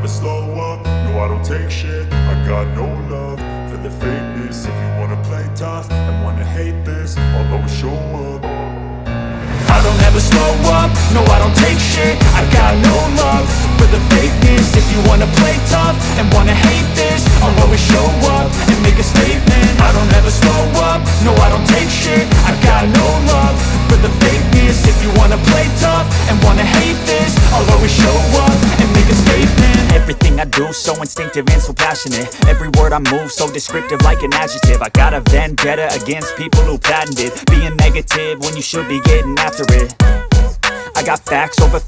slow up, no I don't take shit. I got no love for the fakeness. If you wanna play tough and wanna hate this, I'll always show up. I don't ever slow up, no I don't take shit. I got no love for the fakeness. If you wanna play tough and wanna hate this, I'll always show up and make a statement. I don't ever slow up, no I don't take shit. I got no love for the fakeness. If you wanna play tough and wanna hate this, I'll always show up and make a statement. Everything I do so instinctive and so passionate. Every word I move so descriptive like an adjective. I got a vendetta against people who patented being negative when you should be getting after it. I got facts over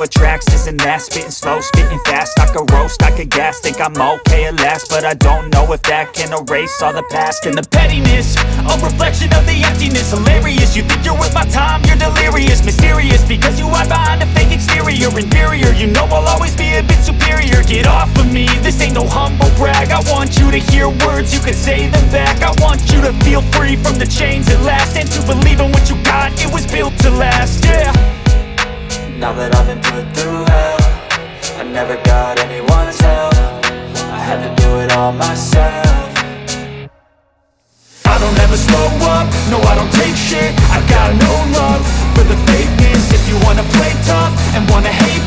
tracks, this and that. Spitting slow, spitting fast. I could roast, I could gas. Think I'm okay at last, but I don't know if that can erase all the past. And the pettiness, a reflection of the emptiness. Hilarious, you think you're worth my time, you're delirious. Mysterious, because you hide behind a fake exterior. Inferior, you know I'll always be a bit superior. Get off of me, this ain't no humble brag. I want you to hear words, you can say them back. I want you to feel free from the chains at last, and to believe in what you got, it was built to last, yeah. Now that I've been put through hell, I never got anyone's help. I had to do it all myself. I don't ever slow up, no I don't take shit. I got no love for the fakeness. If you wanna play tough and wanna hate